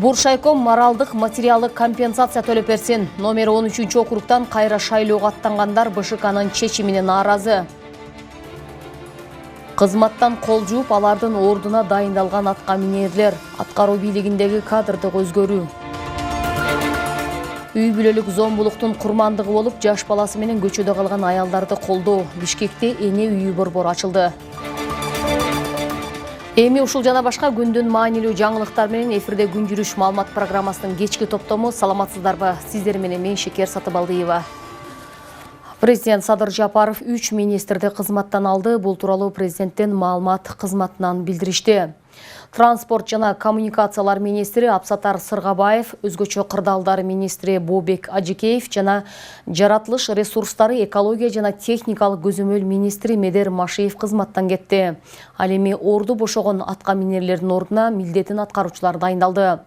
Буршайком моралдык материалдык компенсация төлөп берсин. Номер 13 округтан кайра шайлоого аттангандар БШКнын чечимине нааразы. Кызматтан кол жууп, алардын ордуна дайындалган атка минерлер, аткаруу бийлигиндеги кадрдык өзгөрүү. Үй бүлөлүк зомбулуктун курмандыгы болуп, жаш баласы менен көчөдө калган аялдарды колдоо. Бишкекте эне үйү борбор ачылды. Эми ушул жана башка күндүн маанилүү жаңылыктар менен эфирде күн жүрүш маалымат программасынын кечки топтому. Саламатсыздарбы? Сиздер менен мен Шекер Сатыбалдиева. Президент Садыр Жапаров 3 министрди кызматтан алды. Бул тууралуу президенттин маалымат кызматынан билдиришти. Транспорт жана коммуникациялар министри Абсатар Сыргабаев, өзгөчө кырдаалдар министри Бобек Ажикеев жана жаратылыш ресурстары, экология жана техникалык көзөмөл министри Медер Машиев кызматтан кетти. Ал эми орду бошогон атка минерлердин ордуна милдетин аткаруучулар дайындалды.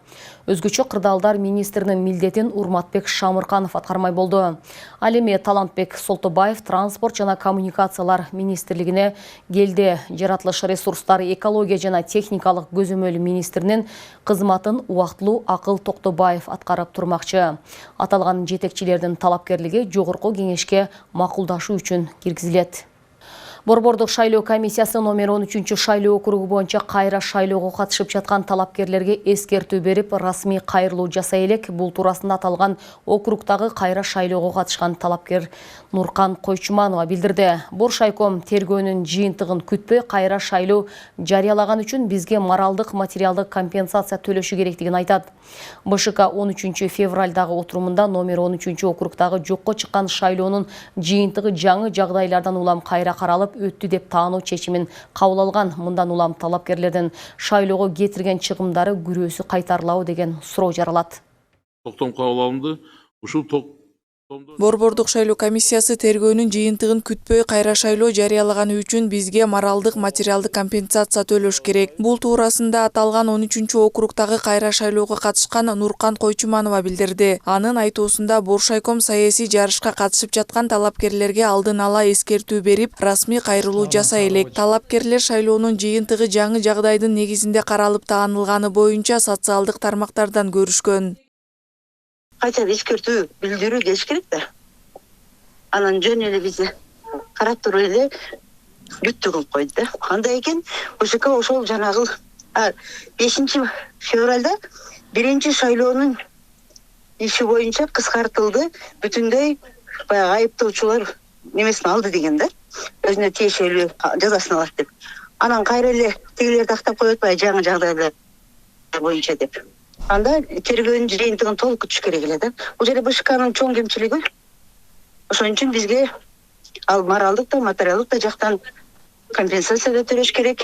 Өзгөчө кырдаалдар министринин милдетин Урматбек Шамырканов аткармай болду. Ал эми Талантбек Солтобаев транспорт жана коммуникациялар министрлигине келди. Жаратылыш ресурстары, экология жана техникалык көзөмөл министринин кызматын убактылуу Акыл Токтобаев аткарып турмакчы. Аталган жетекчилердин талапкерлиги жогорку кеңешке макулдашуу үчүн киргизилет. Борбордук шайлоо комиссиясы номер 13 шайлоо округу боюнча кайра шайлоого катышып жаткан талапкерлерге эскертүү берип, расмий кайрылуу жасай элек. Бул туурасында аталган округдагы кайра шайлоого катышкан талапкер Нуркан Койчуманова билдирди. Буршайком тергөөнүн жыйынтыгын күтпөй кайра шайлоо жарыялаган үчүн бизге моралдык материалдык компенсация төлөшү керектигин айтат. БШК 13 февралдагы отурумунда номер 13 округдагы жокко чыккан шайлоонун жыйынтыгы жаңы жагдайлардан улам кайра каралып өттү деп таануу чечимин кабыл алган. Мындан улам талапкерлердин шайлоого кетирген чыгымдары күрөөсү кайтарылабы деген суроо жаралат. Токтом кабыл алынды. Ушул Борбордук шайлоо комиссиясы тергөөнүн жыйынтыгын күтпөй кайра шайлоо жарыялаганы үчүн бизге моралдык материалдык компенсация төлөш керек. Бул туурасында аталган 13 округдагы кайра шайлоого катышкан Нуркан Койчуманова билдирди. Анын айтуусунда Буршайком саясий жарышка катышып жаткан талапкерлерге алдын ала эскертүү берип, расмий кайрылуу жасай элек. Талапкерлер шайлоонун жыйынтыгы жаңы жагдайдын негизинде каралып таанылганы боюнча социалдык тармактардан көрүшкөн. Кайта эскертүү билдирүү келиш керек да. Анан жөн эле бизди карап туруп эле бүттү кылып койду да. Кандай экен? БШК ошол жанагы 5 февралда биринчи шайлоонун иши боюнча кыскартылды. Бүтүндөй баягы айыптоочулар немесин алды деген да. Өзүнө тиешелүү жазасын алат деп. Анан кайра эле тигилерди актап коюп атпайбы жаңы жагдайлар боюнча деп. Анда тергөөнүн жыйынтыгын толук күтүш керек эле да. Бул жерде БШКнын чоң кемчилиги. Ошон үчүн бизге ал моралдык да, материалдык да жактан компенсация да төлөш керек.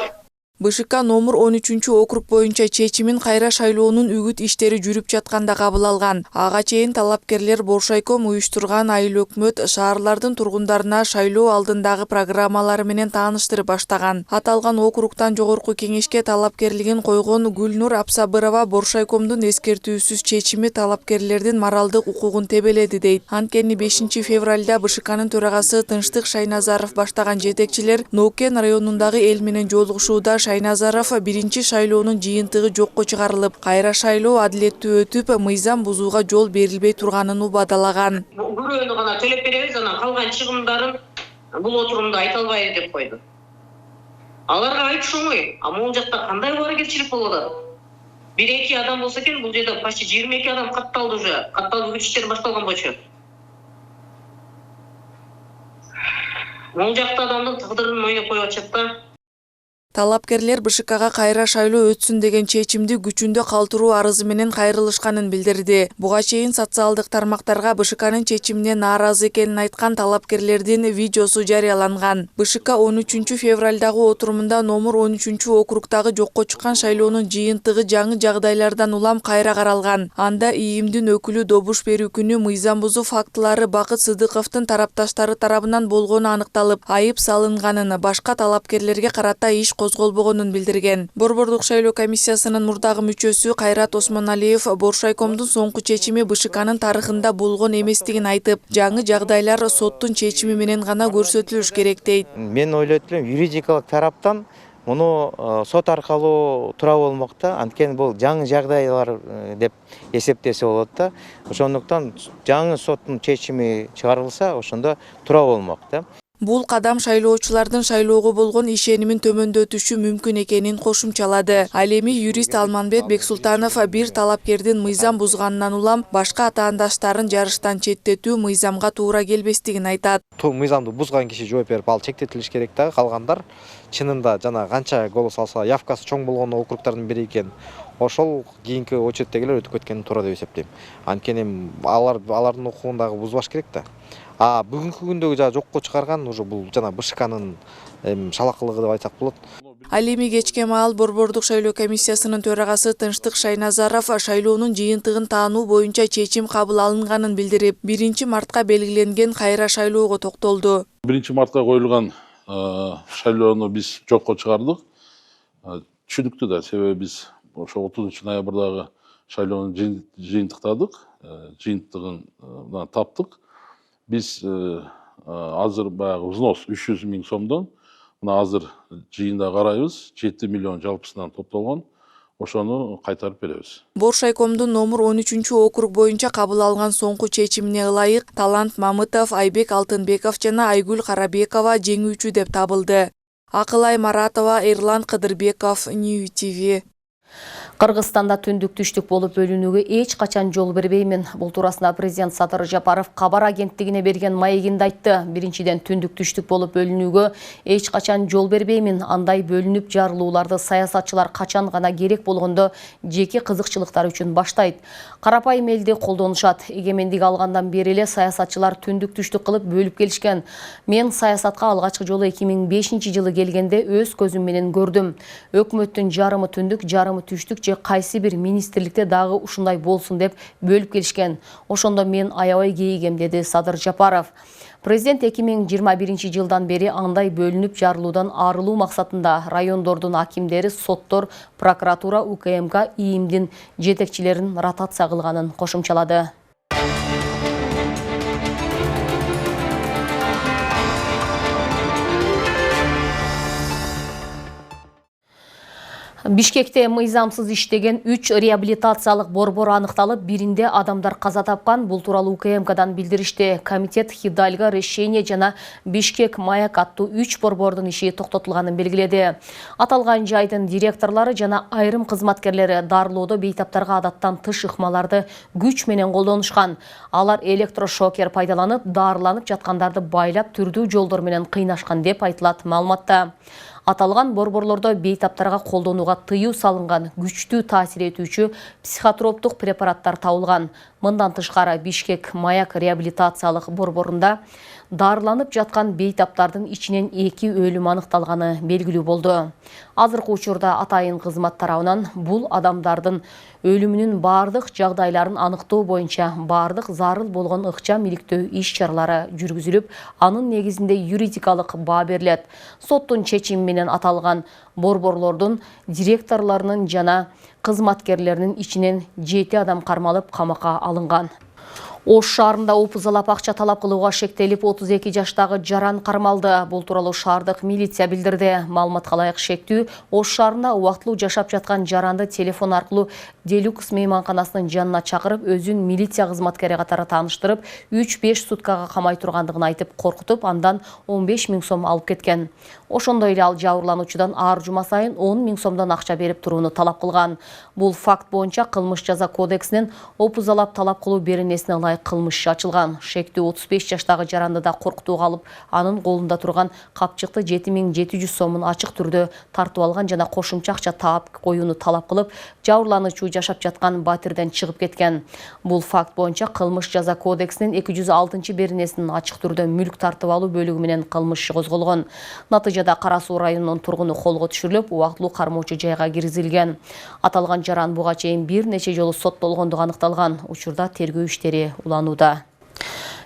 БШК номер 13 округ боюнча чечимин кайра шайлоонун үгүт иштери жүрүп жатканда кабыл алган. Ага чейин талапкерлер Буршайком уюштурган айыл өкмөт шаарлардын тургундарына шайлоо алдындагы программалары менен тааныштырып баштаган. Аталган округтан жогорку кеңешке талапкерлигин койгон Гүлнур Апсабырова Буршайкомдун эскертүүсүз чечими талапкерлердин моралдык укугун тебеледи дейт. Анткени 5 февралда БШКнын төрагасы Тынчтык Шайназаров баштаган жетекчилер Нокен районундагы эл менен жолугушууда Шайназаров биринчи шайлоонун жыйынтыгы жокко чыгарылып, кайра шайлоо адилеттүү өтүп, мыйзам бузууга жол берилбей турганын убадалаган. Күрөөнү гана төлөп беребиз, анан калган чыгымдарын бул отурумда айта албайбыз деп койду. Аларга айтыш оңой, а могул жакта кандай аракетчилик болуп атат? 1-2 адам болсо экен, бул жерде почти 22 адам катталды уже. Катталуу иштери башталган болчу. Могул жакта адамдын тагдырын ойноп коюп атышат да. Талапкерлер БШКга кайра шайлоо өтсүн деген чечимди күчүндө калтыруу арызы менен кайрылышканын билдирди. Буга чейин социалдык тармактарга БШКнын чечимине нааразы экенин айткан талапкерлердин видеосу жарыяланган. БШК 13 февралдагы отурумунда номер 13 округдагы жокко чыккан шайлоонун жыйынтыгы жаңы жагдайлардан улам кайра каралган. Анда ИИМдин өкүлү добуш берүү күнү мыйзам бузуу фактылары Бакыт Сыдыковдун тарапташтары тарабынан болгону аныкталып, айып салынганын, башка талапкерлерге карата иш козголбогонун билдирген. Борбордук шайлоо комиссиясынын мурдагы мүчөсү Кайрат Осмоналиев Буршайкомдун соңку чечими БШКнын тарыхында болгон эместигин айтып, жаңы жагдайлар соттун чечими менен гана көрсөтүлүш керек дейт. Мен ойлойт элем, юридикалык тараптан муну сот аркылуу туура болмок да. Анткени бул жаңы жагдайлар деп эсептесе болот да. Ошондуктан жаңы соттун чечими чыгарылса, ошондо туура болмок да. Бул кадам шайлоочулардын шайлоого болгон ишенимин төмөндөтүшү мүмкүн экенин кошумчалады. Ал эми юрист Алманбет Бексултанов бир талапкердин мыйзам бузганынан улам башка атаандаштарын жарыштан четтетүү мыйзамга туура келбестигин айтат. Мыйзамды бузган киши жооп берип, ал чектетилиш керек да. Калгандар чынында жана канча голос алса, явкасы чоң болгон округдардын бири экен. Ошол кийинки очередтегилер өтүп кеткени туура деп эсептейм. Анткени алардын укугун дагы бузбаш керек да. Бүгүнкү күндөгү жокко чыгарган уже бул жана БШКнын шалакылыгы деп айтсак болот. Ал эми кечке маал Борбордук шайлоо комиссиясынын төрагасы Тынчтык Шайназаров шайлоонун жыйынтыгын таануу боюнча чечим кабыл алынганын билдирип, 1-мартка белгиленген кайра шайлоого токтолду. 1-мартка коюлган шайлоону биз жокко чыгардык. Түшүнүктүү да, себеби биз ошо 30-ноябрдагы шайлоону жыйынтыктадык, жыйынтыгын таптык. Биз азыр баягы взнос 300 000 сомдон, мына азыр жыйында карайбыз, 7 миллион жалпысынан топтолгон. Ошону кайтарып беребиз. Боршайкомдун номер 13-округ боюнча кабыл алган соңку чечимине ылайык Талант Мамытов, Айбек Алтынбеков жана Айгүл Карабекова жеңүүчү деп табылды. Акылай Маратова, Эрлан Кыдырбеков, New TV. Кыргызстанда түндүк түштүк болуп бөлүнүүгө эч качан жол бербеймин. Бул туурасында президент Садыр Жапаров кабар агенттигине берген маегинде айтты. Биринчиден, түндүк түштүк болуп бөлүнүүгө эч качан жол бербеймин. Андай бөлүнүп жарылууларды саясатчылар качан гана керек болгондо жеке кызыкчылыктар үчүн баштайт. Карапайым элди колдонушат. Эгемендик алгандан бери эле саясатчылар түндүк түштүк кылып бөлүп келишкен. Мен саясатка алгачкы жолу 2005-жылы келгенде өз көзүм менен көрдүм. Өкмөттүн жарымы түндүк, жарымы түштүк же кайсы бир министрликте дагы ушундай болсун деп бөлүп келишкен. Ошондо мен аябай кейигем, деди Садыр Жапаров. Президент 2021-жылдан бери андай бөлүнүп жарылуудан арылуу максатында райондордун акимдери, соттор, прокуратура, УКМК, ИИМдин жетекчилерин ротация кылганын кошумчалады. Бишкекте мыйзамсыз иштеген 3 реабилитациялык борбор аныкталып, биринде адамдар каза тапкан. Бул тууралуу УКМКдан билдиришти. Комитет Хидальго, Решение жана Бишкек Маяк аттуу 3 борбордун иши токтотулганын белгиледи. Аталган жайдын директорлору жана айрым кызматкерлери дарылоодо бейтаптарга адаттан тыш ыкмаларды күч менен колдонушкан. Алар электрошокер пайдаланып, дарыланып жаткандарды байлап түрдүү жолдор менен кыйнашкан деп айтылат маалыматта. Аталган борборлордо бейтаптарга колдонууга тыюу салынган, күчтүү таасир этүүчү психотроптук препараттар табылган. Мындан тышкары Бишкек Маяк реабилитациялык борборунда дарыланып жаткан бейтаптардын ичинен 2 өлүм аныкталганы белгилүү болду. Азыркы учурда атайын кызмат тарабынан бул адамдардын өлүмүнүн бардык жагдайларын аныктоо боюнча бардык зарыл болгон ыкчам иликтөө иш-чаралары жүргүзүлүп, анын негизинде юридикалык баа берилет. Соттун чечими менен аталган борборлордун директорлорунун жана кызматкерлеринин ичинен 7 адам кармалып камакка алынган. Ош шаарында опузалап акча талап кылууга шектелип 32 жаштагы жаран кармалды. Бул тууралуу шаардык милиция билдирди. Маалыматка ылайык шектүү Ош шаарында убактылуу жашап жаткан жаранды телефон аркылуу Делюкс мейманканасынын жанына чакырып, өзүн милиция кызматкери катары тааныштырып, 3-5 суткага камай тургандыгын айтып коркутуп, андан 15 000 сом алып кеткен. Ошондой эле ал жабырлануучудан ар жума сайын 10 000 сомдон акча берип турууну талап кылган. Бул факт боюнча кылмыш жаза кодексинин опузалап талап кылуу беренесине ылайык кылмыш иши ачылган. Шектүү 35 жаштагы жаранды да коркутууга алып, анын колунда турган капчыкты 7700 сомун ачык түрдө тартып алган жана кошумча акча таап коюуну талап кылып, жабырлануучу жашап жаткан батирден чыгып кеткен. Бул факт боюнча кылмыш жаза кодексинин 206 беренесинин ачык түрдө мүлк тартып алуу бөлүгү менен кылмыш иши козголгон. Натыйжада Кара Суу районунун тургуну колго түшүрүлүп, убактылуу кармоочу жайга киргизилген. Аталган жаран буга чейин бир нече жолу соттолгондугу аныкталган. Учурда тергөө иштери уланууда.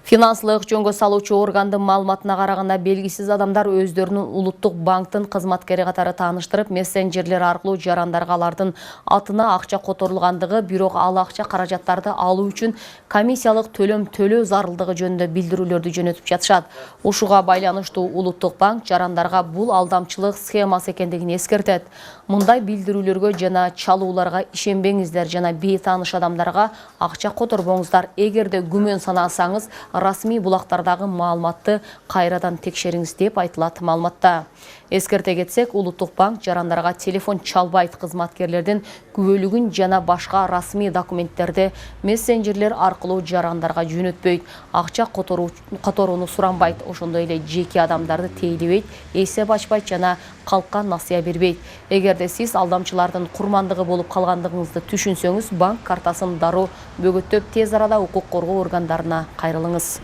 Финанслык жөнгө салуучу органдын маалыматына караганда белгисиз адамдар өздөрүнүн улуттук банктын кызматкери катары тааныштырып, мессенджерлер аркылуу жарандарга алардын атына акча которулгандыгы, бирок ал акча каражаттарды алуу үчүн комиссиялык төлөм төлөө зарылдыгы жөнүндө билдирүүлөрдү жөнөтүп жатышат. Ушуга байланыштуу улуттук банк жарандарга бул алдамчылык схемасы экендигин эскертет. Мындай билдирүүлөргө жана чалууларга ишенбеңиздер жана бейтааныш адамдарга акча которбоңуздар. Эгерде күмөн санасаңыз, расмий булактардагы маалыматты кайрадан текшериңиз деп айтылат маалыматта. Эскерте кетсек, улуттук банк жарандарга телефон чалбайт, кызматкерлердин күбөлүгүн жана башка расмий документтерди мессенджерлер аркылуу жарандарга жөнөтпөйт, акча которууну суранбайт, ошондой эле жеке адамдарды тейлебейт, эсеп ачпайт жана калкка насыя бербейт. Эгерде сиз алдамчылардын курмандыгы болуп калгандыгыңызды түшүнсөңүз, банк картасын дароо бөгөттөп тез арада укук коргоо органдарына кайрылыңыз.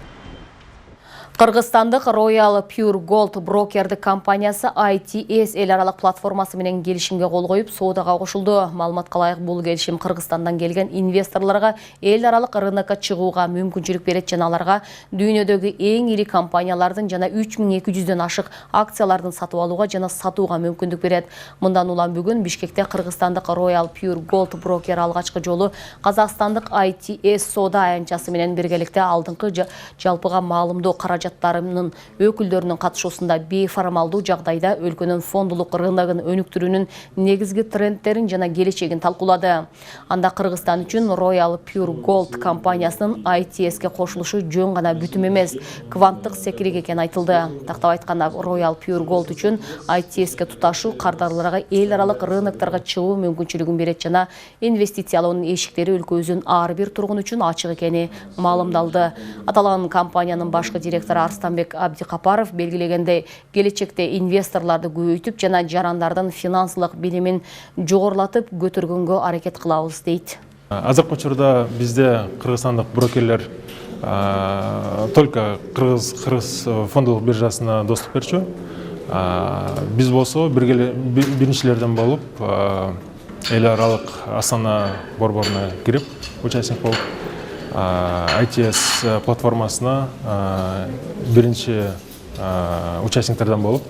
Кыргызстандык Royal Pure Gold брокердик компаниясы ITS эл аралык платформасы менен келишимге кол коюп, соодага кошулду. Маалыматка ылайык, бул келишим Кыргызстандан келген инвесторлорго эл аралык рынокко чыгууга мүмкүнчүлүк берет жана аларга дүйнөдөгү эң ири компаниялардын жана 3200дөн ашык акциялардын сатып алууга жана сатууга мүмкүндүк берет. Мындан улам бүгүн Бишкекте Кыргызстандык Royal Pure Gold брокер алгачкы жолу Казакстандык ITS соода аянтчасы менен биргеликте алдыңкы жалпыга маалымдоо каражаттарынын өкүлдөрүнүн катышуусунда бейформалдуу жагдайда өлкөнүн фондулук рыногун өнүктүрүүнүн негизги трендтерин жана келечегин талкуулады. Анда Кыргызстан үчүн Royal Pure Gold компаниясынын ITS-ке кошулушу жөн гана бүтүм эмес, кванттык секирик экени айтылды. Тактап айтканда, Royal Pure Gold үчүн ITS-ке туташуу кардарларга эл аралык рынокторго чыгуу мүмкүнчүлүгүн берет жана инвестициялоонун эшиктери өлкөбүздүн ар бир тургун үчүн ачык экени маалымдалды. Аталган компаниянын башкы директору Арстанбек Абдикапаров белгилегендей, келечекте инвесторларды көбөйтүп жана жарандардын финансылык билимин жогорулатып көтөргөнгө аракет кылабыз дейт. Азыркы учурда бизде кыргызстандык брокерлер только кыргыз фондулук биржасына доступ берчү. Биз болсо биринчилерден болуп эл аралык Астана борборуна кирип, участник болуп ITS платформасына биринчи участниктерден болуп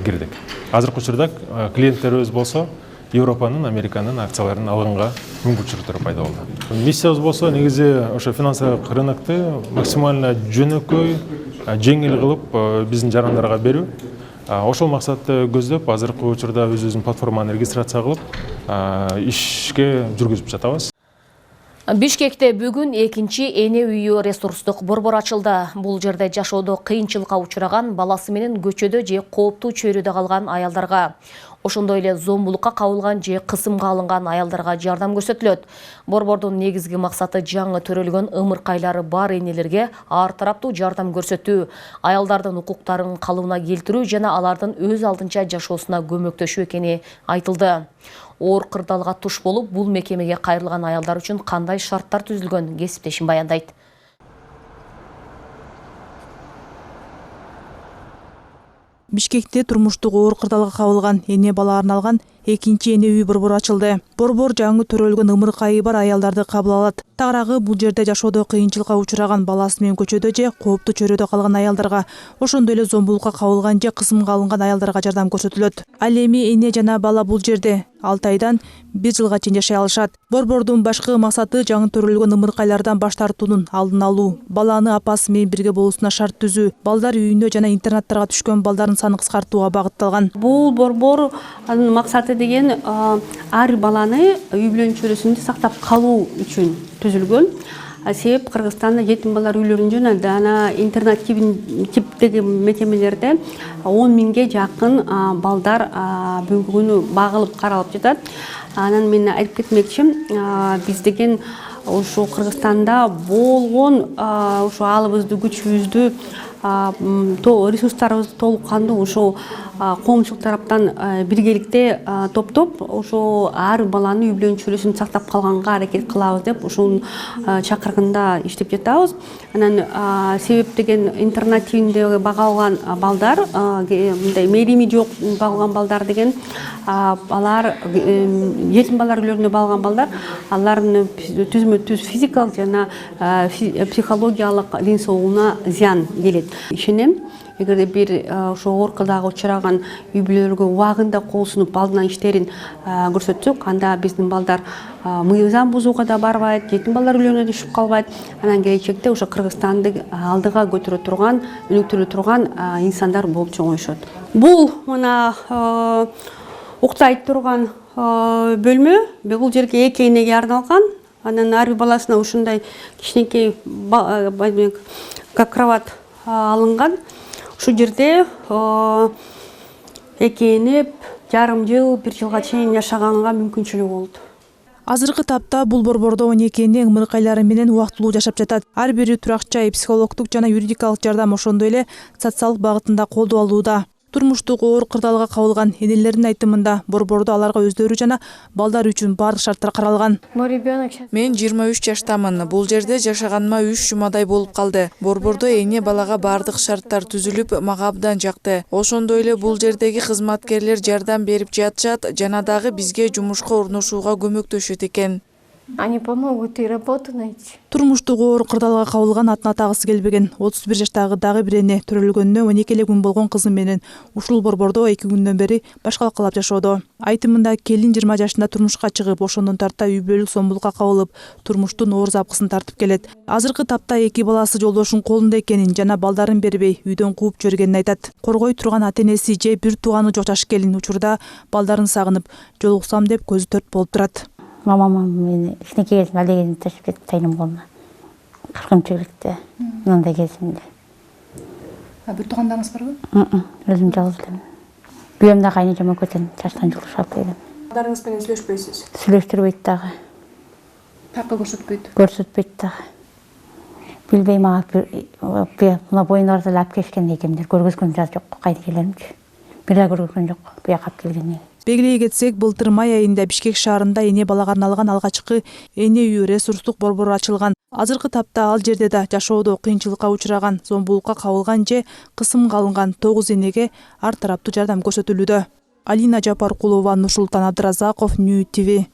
кирдик. Азыркы учурда клиенттерибиз болсо Европанын, Американын акцияларын алганга мүмкүнчүлүктөр пайда болду. Миссиябыз болсо негизи ошо финансылык рынокты максимально жөнөкөй, жеңил кылып биздин жарандарга берүү. Ошол максатты көздөп, азыркы учурда өзүбүздүн платформаны регистрация кылып, ишке жүргүзүп жатабыз. Бишкекте бүгүн экинчи эне үйү ресурстук борбор ачылды. Бул жерде жашоодо кыйынчылыкка учураган, баласы менен көчөдө же кооптуу чөйрөдө калган аялдарга, ошондой эле зомбулукка кабылган же кысымга алынган аялдарга жардам көрсөтүлөт. Борбордун негизги максаты жаңы төрөлгөн ымыркайлары бар энелерге ар тараптуу жардам көрсөтүү, аялдардын укуктарын калыбына келтирүү жана алардын өз алдынча жашоосуна көмөктөшүү экени айтылды. Оор кырдаалга туш болуп, бул мекемеге кайрылган аялдар үчүн кандай шарттар түзүлгөн кесиптешим баяндайт. Бишкекте турмуштук оор кырдаалга кабылган эне бала арналган экинчи эне үй борбору ачылды. Борбор жаңы төрөлгөн ымыркайы бар аялдарды кабыл алат. Тагыраагы бул жерде жашоодо кыйынчылыкка учураган, баласы менен көчөдө же кооптуу чөйрөдө калган аялдарга, ошондой эле зомбулукка кабылган же кысымга алынган аялдарга жардам көрсөтүлөт. Ал эми эне жана бала бул жерде 6 айдан 1 жылга чейин жашай алышат. Борбордун башкы максаты жаңы төрөлгөн ымыркайлардан баш тартуунун алдын алуу, баланы апасы менен бирге болуусуна шарт түзүү, балдар үйүнө жана интернаттарга түшкөн балдардын санын кыскартууга багытталган. Бул борбордун максаты деген ар баланы үй бүлөнүн чөйрөсүндө сактап калуу үчүн түзүлгөн. Себеп Кыргызстанда жетим балдар үйлөрүнүн жана ана интернат типтеги мекемелерде 10 миңге жакын балдар бүгүнкү күнү багылып каралып жатат. Анан мен айтып кетмекчимин, биз деген ушу Кыргызстанда болгон ушу алыбызды күчүбүздү ресурстарыбыз толук кандуу ошо коомчулук тараптан биргеликте топтоп ошо ар баланын үй бүлөнүн чөйрөсүн сактап калганга аракет кылабыз деп ушунун чакырыгында иштеп жатабыз. Анан себеп деген интернет тилинде бага алган балдар, мындай мээрими жок бага алган балдар деген алар жетим балдар үйлөрүндө бага алган балдар, алардын түзмө-түз физикалык жана психологиялык ден соолугуна зыян келет. Ишенем, эгерде бир ошо оор кырдаалга учураган үй бүлөлөргө убагында кол сунуп алдынан иштерин көрсөтсөк, анда биздин балдар мыйзам бузууга да барбайт, жетим балдар үйлөрүнө түшүп калбайт. Анан келечекте ошо Кыргызстанды алдыга көтөрө турган, өнүктүрө турган инсандар болуп чоңоюшат. Бул мына уктайт турган бөлмө, бул жерге 2 энеге арналган. Анан ар бир баласына ушундай кичинекей как кровать алынган. Ушул жерде 2 эне жарым жыл, 1 жылга чейин жашаганга мүмкүнчүлүгү болду. Азыркы тапта бул борбордо 12 эне ымыркайлары менен убактылуу жашап жатат. Ар бири турак жай, психологдук жана юридикалык жардам, ошондой эле социалдык багытында колдоо алууда. Турмуштук оор кырдаалга кабылган энелердин айтымында борбордо аларга өздөрү жана балдар үчүн бардык шарттар каралган. Мен 23 жаштамын. Бул жерде жашаганыма 3 жумадай болуп калды. Борбордо эне балага бардык шарттар түзүлүп, мага абдан жакты. Ошондой эле бул жердеги кызматкерлер жардам берип жатышат, жана дагы бизге жумушка орношууга көмөктөшөт экен. Они помогут и работу найти. Турмуштук оор кырдаалга кабылган атына тагысы келбеген 31 жаштагы дагы бир эне төрөлгөнүнө 12 эле күн болгон кызы менен ушул борбордо 2 күндөн бери башкалкалап жашоодо. Айтымында келин 20 жашында турмушка чыгып, ошондон тарта үй бүлөлүк сомбулукка кабылып, турмуштун оор запкысын тартып келет. Азыркы тапта 2 баласы жолдошун колунда экенин жана балдарын бербей үйдөн кууп жибергенин айтат. Коргой турган ата-энеси же бир тууганы жок жаш келин учурда балдарын сагынып, жолуксам деп көзү төрт болуп турат. Мамам мени кичинекей кезимде алей кезимде ташып кетип тайным колуна. 40-чыйлыкта, мындай кезимде. Бир туугандарыңыз барбы? Өзүм жалгыз элем. Күйөөм да кайнычама көтөн чачтан жулушап элем. Балдарыңыз менен сүйлөшпөйсүз? Сүйлөштүрбөйт дагы. Такы көрсөтпөйт? Көрсөтпөйт дагы. Билбейм, мына боюндарда эле алып келишкен экендер. Көргөзгөн жок, кайда келемчи. Бир да көргөзгөн жок, буяка алып келгени. Белгилей кетсек, былтыр май айында Бишкек шаарында эне балага арналган алгачкы эне үйү ресурстук борбору ачылган. Азыркы тапта ал жерде да жашоодо кыйынчылыкка учураган, зомбулукка кабылган же кысымга алынган 9 энеге ар тараптуу жардам көрсөтүлүүдө. Алина Жапаркулова, Нурсултан Абдыразаков, Нью ТВ.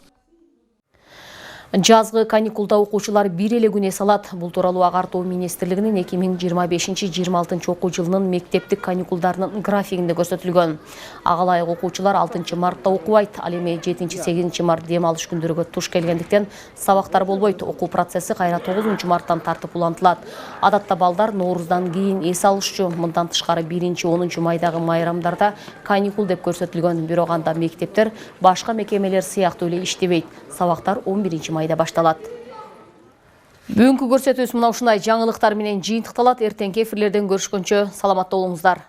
Жазгы каникулда окуучулар бир эле күн эс алат. Бул тууралуу Агартуу министрлигинин 2025-26 окуу жылынын мектептик каникулдарынын графигинде көрсөтүлгөн. Ага ылайык окуучулар 6 мартта окубайт, ал эми 7-8 март дем алыш күндөргө туш келгендиктен сабактар болбойт. Окуу процесси кайра 9 марттан тартып улантылат. Адатта балдар Нооруздан кийин эс алышчу. Мындан тышкары 1-10 майдагы майрамдарда каникул деп көрсөтүлгөн. Бирок анда мектептер башка мекемелер сыяктуу эле иштебейт. Сабактар 11 майда башталат. Бүгүнкү көрсөтүүбүз мына ушундай жаңылыктар менен жыйынтыкталат. Эртеңки эфирлерден көрүшкөнчө саламатта болуңуздар.